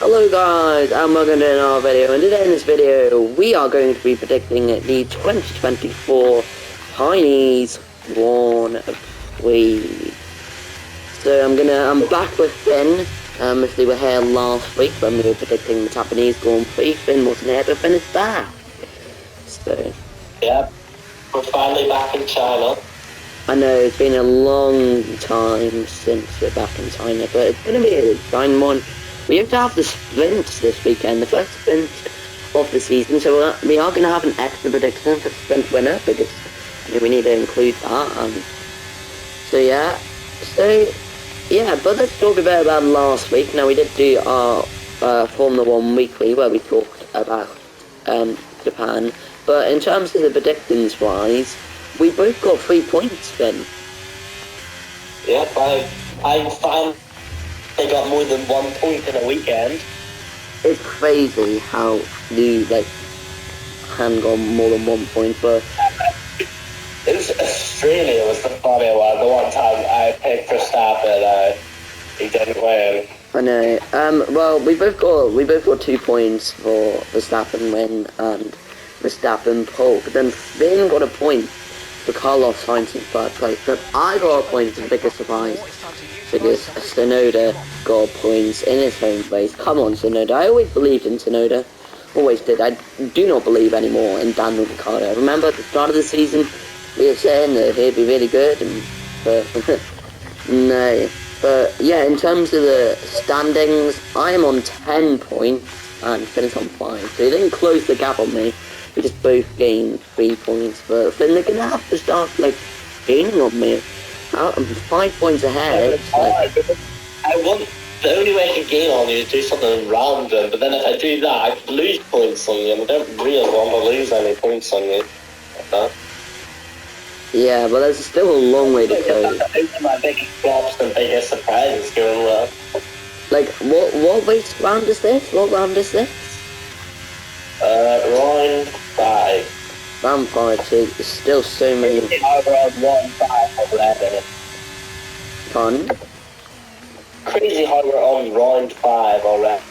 Hello guys, and welcome to another video, and today in this video we are going to be predicting the 2024 Chinese Grand Prix. So I'm back with Finn. If they were here last week when we were predicting the Japanese Grand Prix, Finn wasn't here, but Finn is back. So yeah, we're finally back in China. I know it's been a long time since we're back in China, but it's going to be a fine one. We have to have the sprints this weekend, the first sprint of the season, so we are going to have an extra prediction for the sprint winner, because we need to include that. But let's talk a bit about last week. Now, we did do our Formula 1 weekly, where we talked about Japan, but in terms of the predictions-wise, we both got 3 points, Finn. Yep, I finally got more than 1 point in a weekend. It's crazy how you can go more than 1 point, but It was Australia was the funny one. The one time I picked Verstappen, he didn't win. I know. Well, we both got 2 points for Verstappen win and Verstappen pole, but then Finn got a point for Carlos Sainz in third place. But I got a point, the biggest surprise, because Tsunoda got points in his home place. Come on, Tsunoda. I always believed in Tsunoda. Always did. I do not believe anymore in Daniel Ricciardo. Remember at the start of the season, we were saying that he'd be really good, but no. But yeah, in terms of the standings, I am on 10 points and Finn is on 5. So he didn't close the gap on me. We just both gained 3 points, but Finn, they're gonna have to start gaining on me. I'm 5 points ahead. I want the only way I can gain on you is do something random, but then if I do that, I could lose points on you, and I don't really want to lose any points on you. Yeah, but there's still a long way to go. Those are my biggest flops and biggest surprises going well. What race round is this? What round is this? Round 5. Round 5, so there's still so many. Around 1, 5 already. Fun. Crazy how we're on round 5 already.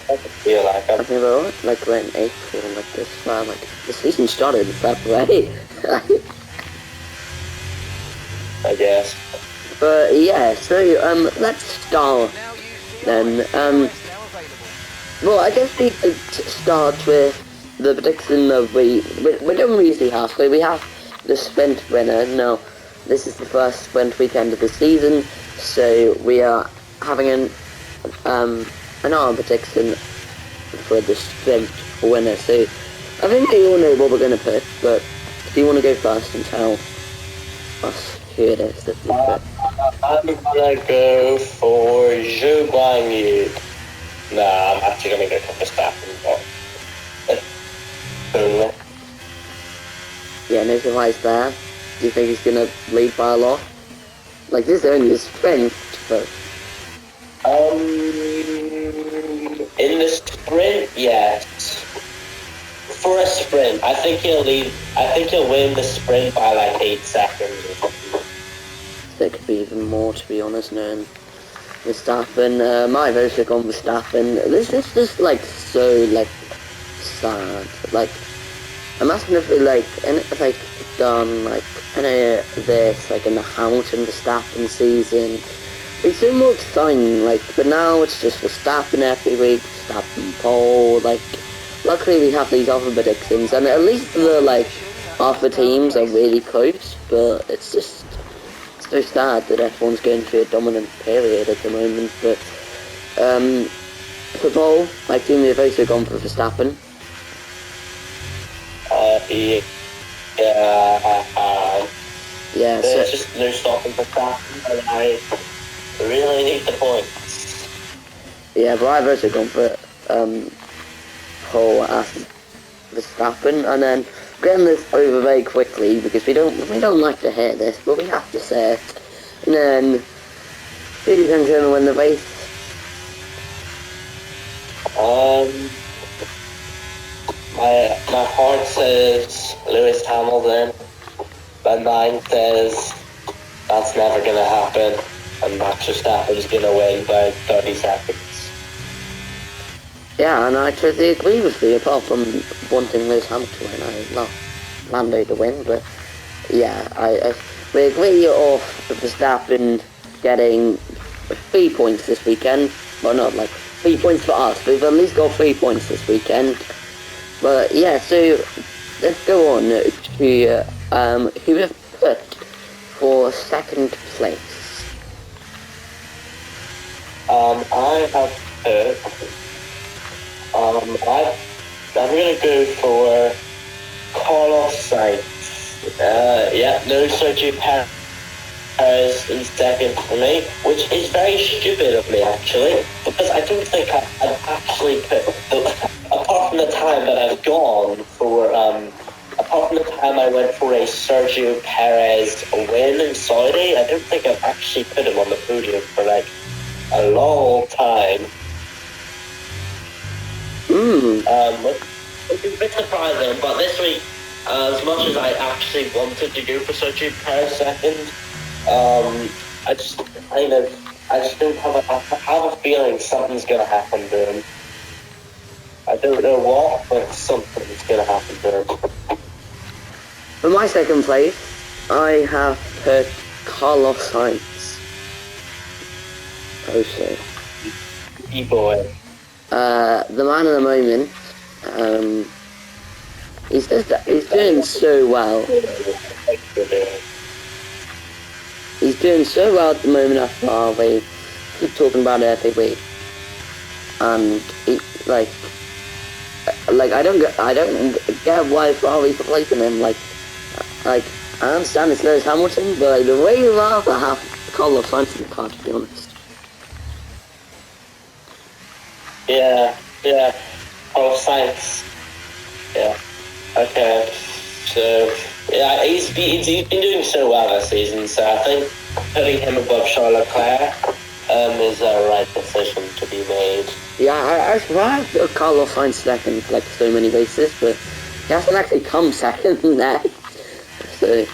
I feel like I think we're in April, the season started in February. I guess. But yeah, so let's start then. Well, I guess we could start with the prediction that we don't usually have. So we have the sprint winner. Now, this is the first sprint weekend of the season, so we are having another prediction for the sprint winner. So I think we all know what we're going to pick, but do you want to go first and tell us who it is that we pick? I'm gonna go for Zhou Guanyu. Nah, I'm actually gonna go for Verstappen. Yeah, no surprise there. Do you think he's going to lead by a lot? This is only a sprint, but in the sprint, yes. For a sprint, I think he'll lead. I think he'll win the sprint by 8 seconds or something. There could be even more, to be honest, knowing Verstappen. My vote's gone Verstappen. This is just so sad. Imagine if we done this in the Hamilton Verstappen season. It's so more exciting, but now it's just Verstappen every week, Verstappen pole. Luckily we have these other predictions, and at least the other teams are really close, but it's just so sad that everyone's going through a dominant period at the moment. But for pole, my team have also gone for Verstappen. Yeah, there's just no stopping Verstappen, and I really need the points. Yeah, but I've also gone for pole as Verstappen, and then getting this over very quickly because we don't like to hear this, but we have to say it. And then who's going to win the race? My heart says Lewis Hamilton. My mind says that's never gonna happen, and Max Verstappen's gonna win by 30 seconds. Yeah, and I totally agree with you, apart from wanting Lewis Hamilton and Lando to win, but yeah, we agree off Verstappen getting 3 points this weekend. Well, not like 3 points for us, but we've at least got 3 points this weekend. But yeah, so let's go on to who we've put for second place. I have put. I'm gonna go for Carlos Sainz. Yeah, no Sergio Perez in second for me, which is very stupid of me actually, because I don't think I'd actually put, apart from the time that I've gone for, apart from the time I went for a Sergio Perez win in Saudi, I don't think I've actually put him on the podium for like a long time. Which is a bit surprising, but this week, as much as I actually wanted to go for Sergio Perez second, I just don't have I have a feeling something's gonna happen to him. I don't know what, but something's gonna happen to him. For my second place, I have put Carlos Sainz. Oh shit. E-boy. The man of the moment. He's doing so well. He's doing so well at the moment at Ferrari. Keep talking about it every week. And he, like I don't get why Ferrari's replacing him. Like I understand it's Lewis Hamilton, but I'd way rather have Carlos Sainz in the car, to be honest. Yeah. Carlos Sainz. Yeah. Okay. So yeah, he's been doing so well this season. So I think putting him above Charles Leclerc is a right decision to be made. Yeah, I survived Carlos Sainz second for like so many races, but he hasn't actually come second there. So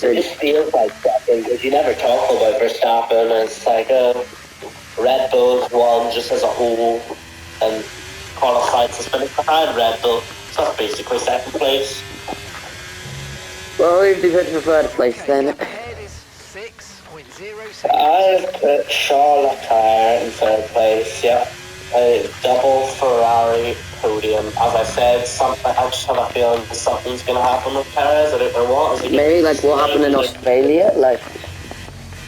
it just feels like second because you never talk about Verstappen. It's like Red Bull's won just as a whole, and Carlos Sainz has finished behind Red Bull, so that's basically second place. Well, we'd be good for third place then. I've put Charles Leclerc in third place, yeah. A double Ferrari podium. As I said, I just have a feeling something's going to happen with Perez. I don't know what. Maybe like what happened in Australia, like...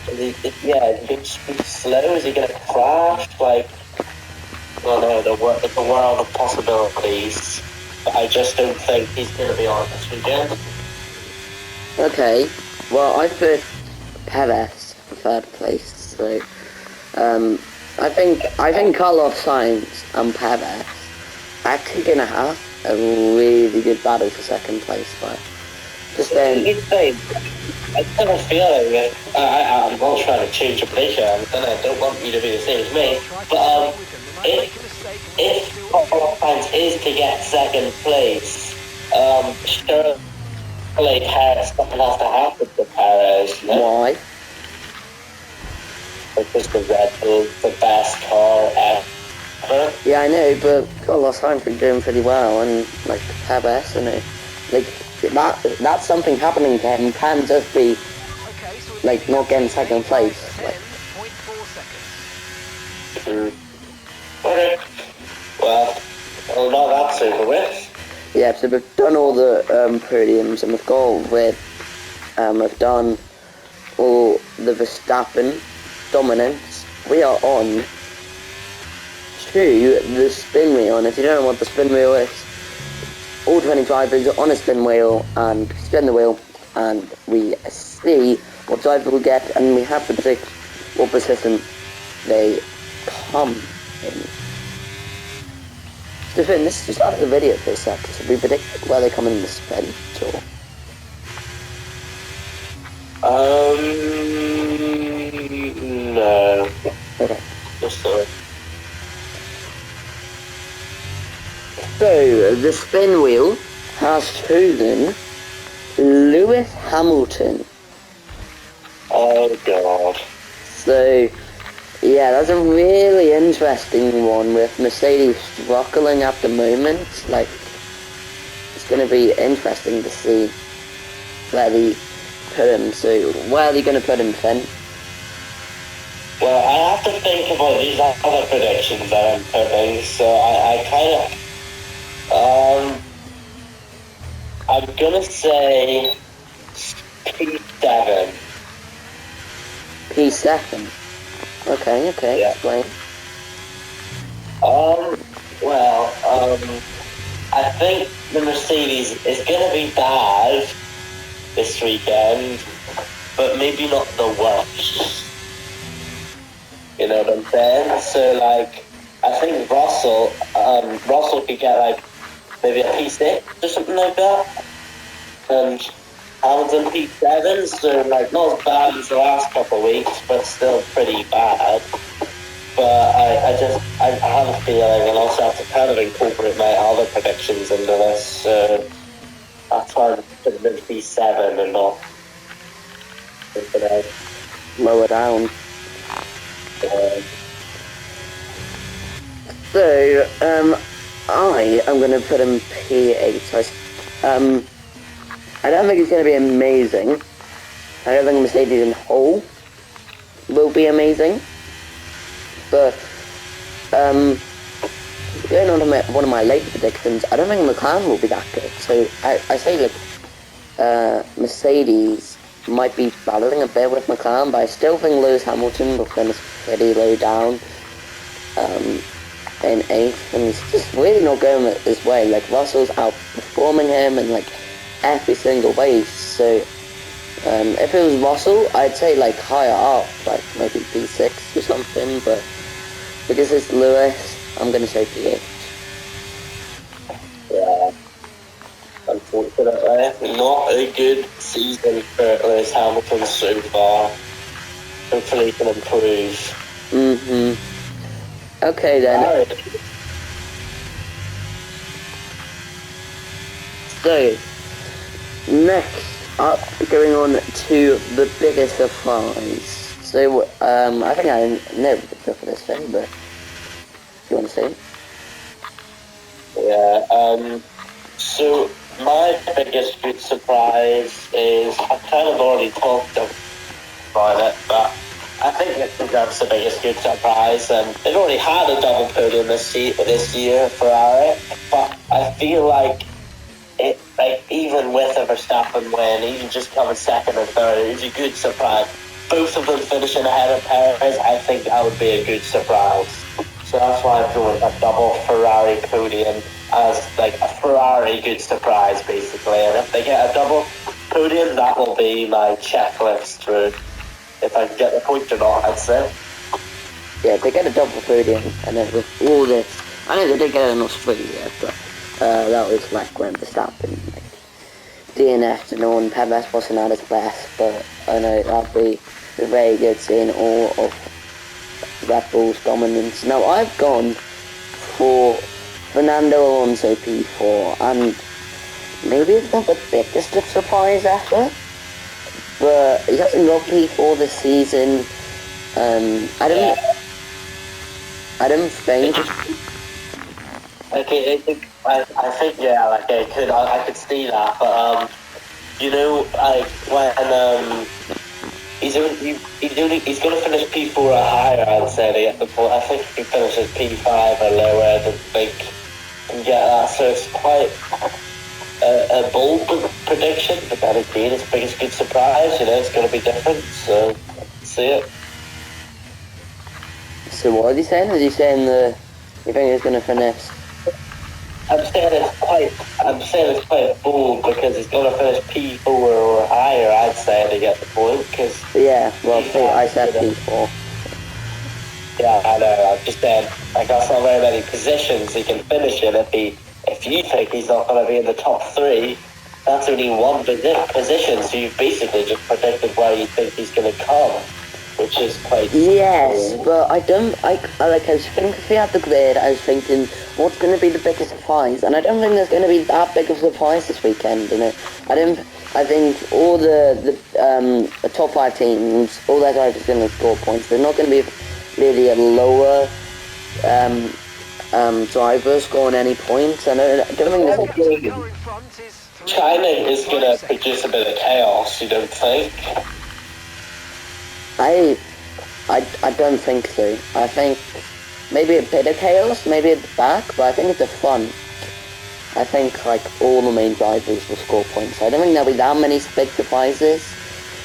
Is he going to be slow? Is he going to crash? Like, I don't know, it's a world of possibilities. But I just don't think he's going to be on this weekend. Okay, well, I put Perez in third place, so... I think Carlos Sainz and Perez are actually going to have a really good battle for second place, but just then... I have a feeling, I'm not trying to change your prediction, and I don't want you to be the same as me, but if Carlos Sainz is to get second place, surely something has to happen to Perez. No? Why? Because the Red Bull's the best car ever. Yeah, I know, but Carlos Sainz is doing pretty well, and like Perez, and like that's something happening to him can just be like not getting second place. Like. Okay. Well, not that's over with. Yeah, so we've done all the podiums, and we've done all the Verstappen dominance. We are on to the spin wheel, and if you don't know what the spin wheel is, all 20 drivers are on a spin wheel and spin the wheel, and we see what driver will get, and we have to predict what position they come in. So Finn, this is just out of the video for a sec, so we predict where they come in the spin tour. No. Okay. Just so. So, the spin wheel has chosen Lewis Hamilton. Oh god. So, Yeah, that's a really interesting one with Mercedes struggling at the moment. Like, it's going to be interesting to see where they put him. So, where are they going to put him, Finn? Well, I have to think about these other predictions that I'm putting, so I kind of, I'm gonna say P7. P7. Okay, Yeah. explain. I think the Mercedes is gonna be bad this weekend, but maybe not the worst. You know what I'm saying? So, like, I think Russell could get, like, maybe a P6 or something like that. And Hamilton P7, so, like, not as bad as the last couple of weeks, but still pretty bad. But I have a feeling, and also have to kind of incorporate my other predictions into this, so that's why I'm putting in P7 and not Lower down. So, I am going to put him P8. I don't think it's going to be amazing. I don't think Mercedes in whole will be amazing. But, going on to one of my later predictions, I don't think McLaren will be that good. So, I say, like, Mercedes might be battling a bit with McLaren, but I still think Lewis Hamilton will finish pretty low down in 8th, and he's just really not going his way. Like, Russell's outperforming him in, like, every single race, so if it was Russell, I'd say, like, higher up, like, maybe P6 or something, but because it's Lewis, I'm going to say P8. Yeah. Unfortunately, not a good season for Lewis Hamilton so far. Hopefully he can improve. Okay then. Right. So, next up, going on to the biggest surprise. So, I think I know the book for this thing, but you want to say it? Yeah, so my biggest good surprise is, I kind of already talked about it, but I think that's the biggest good surprise, and they've already had a double podium this year, Ferrari, but I feel like it, like, even with a Verstappen win, even just coming second and third, it's a good surprise. Both of them finishing ahead of Perez, I think that would be a good surprise. So that's why I'm going a double Ferrari podium as, like, a Ferrari good surprise, basically. And if they get a double podium, that will be my checklist through if I can get the point or not, I'd say. Yeah, they get a double podium, and then with all this, I know they did get it in Australia, but that was like when Verstappen, like, DNF'd and all, and Perez wasn't at his best, but I know that'd be very good seeing all of Red Bull's dominance. Now, I've gone for Fernando Alonso P4, and maybe it's not the biggest of surprise ever, but he hasn't got P4 this season. I don't think. Okay, I think, yeah, like, I could see that, but you know, like, when he's going to finish P4 or higher, I'd say, to get the point. I think if he finishes P5 or lower, I don't think he can get that. So it's quite a bold prediction, but then again, it's biggest good surprise. You know, it's going to be different. So see it. So what is he saying? Is he saying you think he's going to finish? I'm saying it's quite bold because he's going to finish P4 or higher, I'd say, to get the point. Cause yeah, well, I said P4. Yeah, I know. I'm just saying, like, that's not very many positions he can finish in. If you think he's not going to be in the top 3, that's only one position. So you've basically just predicted where you think he's going to come, which is quite. Yes, but I was thinking, if we had the grid, I was thinking, what's going to be the biggest surprise? And I don't think there's going to be that big of a surprise this weekend, you know. I think all the top 5 teams, all their drivers are going to score points. There's not going to be really a lower driver scoring any points. I don't think China is gonna produce a bit of chaos, you don't think? I don't think so. I think maybe a bit of chaos, maybe at the back, but I think it's the front. I think like all the main drivers will score points. I don't think there'll be that many big surprises.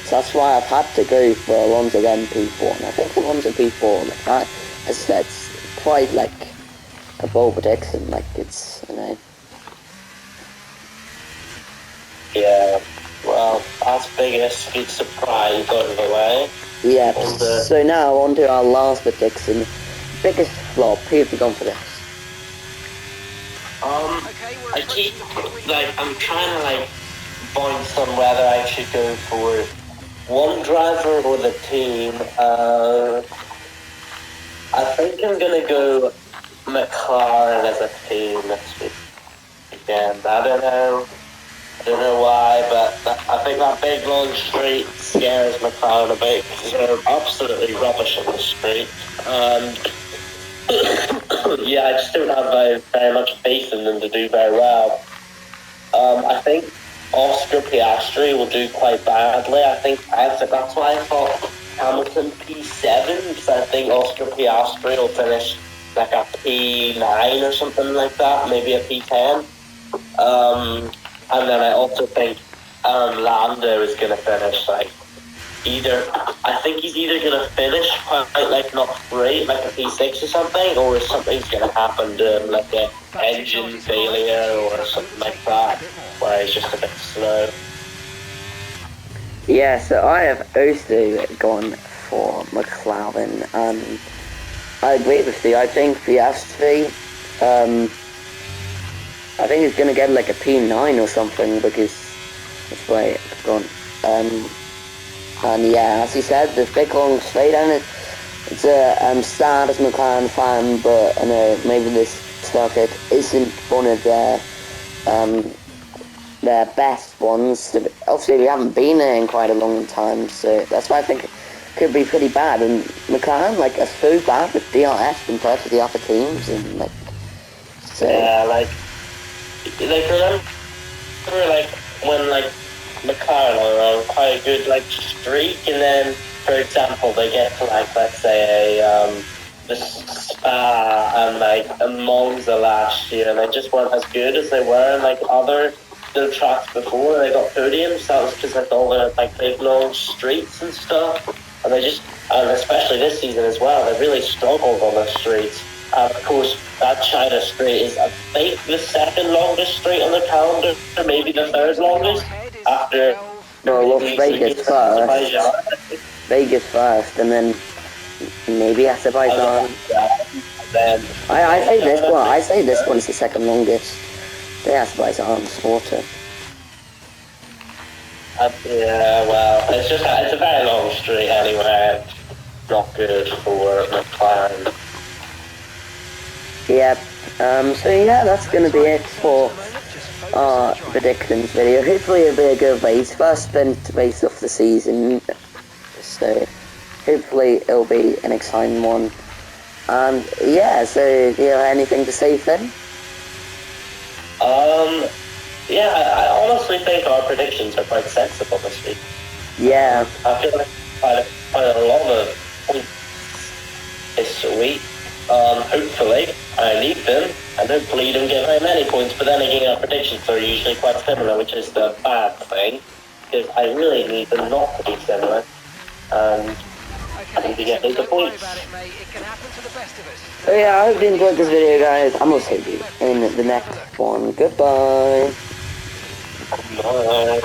So that's why I've had to go for Alonso then P4. And I think Alonso P4, like that, as I said, it's quite like a bold prediction. Like it's, you know. Yeah, well, that's biggest big surprise out of the way. Yeah, so now on to our last prediction. Biggest flop. Who have you gone for this? I keep, like, I'm trying to, like, bounce on whether I should go for one driver or the team. I think I'm gonna go McLaren as a team this weekend. I don't know why, but I think that big long straight scares McLaren a bit because they're absolutely rubbish on the straight. Yeah, I just don't have very much faith in them to do very well. I think Oscar Piastri will do quite badly. I think that's why I thought Hamilton P7, because I think Oscar Piastri will finish like a P9 or something like that, maybe a P10. And then I also think Lando is going to finish like I think he's either going to finish quite like not great, like a P6 or something, or something's going to happen to him, like an engine failure or something like that, where he's just a bit slow. Yeah, so I have also gone for McLaren, and I agree with you. I think Piastri, I think he's going to get like a P9 or something, because that's why I've gone. And yeah, as you said, the big long straight, and it's a sad as McLaren fan, but I know maybe this circuit isn't one of their best ones. Obviously, we haven't been there in quite a long time, so that's why I think it could be pretty bad. And McLaren, like, are so bad with DRS compared to the other teams, and like, so yeah, like remember, like when like McLaren are on quite a good like streak, and then for example they get to like, let's say the Spa and like a Monza last year, and they just weren't as good as they were in like other tracks before. They got podiums. That was because like all the like big long streets and stuff, and and especially this season as well, they really struggled on the streets. Of course, that China straight is, I think, the second longest straight on the calendar, or maybe the third longest. After Vegas first. Vegas first, and then maybe Azerbaijan. I say this one. I say this one's the second longest. The Azerbaijan water. Yeah, well, it's a very long straight anyway. It's not good for McLaren. Yep. So yeah, that's gonna be it for our predictions video. Hopefully it'll be a good race. First sprint race of the season. So hopefully it'll be an exciting one. And yeah, so do you have anything to say, Finn? Yeah, I honestly think our predictions are quite sensible this week. Yeah. I feel like quite a lot of points this week. Hopefully I need them, and hopefully you don't get very many points, but then again our predictions are usually quite similar, which is the bad thing, because I really need them not to be similar, and I need to get those points. So yeah, I hope you enjoyed this video, guys. I'm gonna see you in the next one. Goodbye. Bye.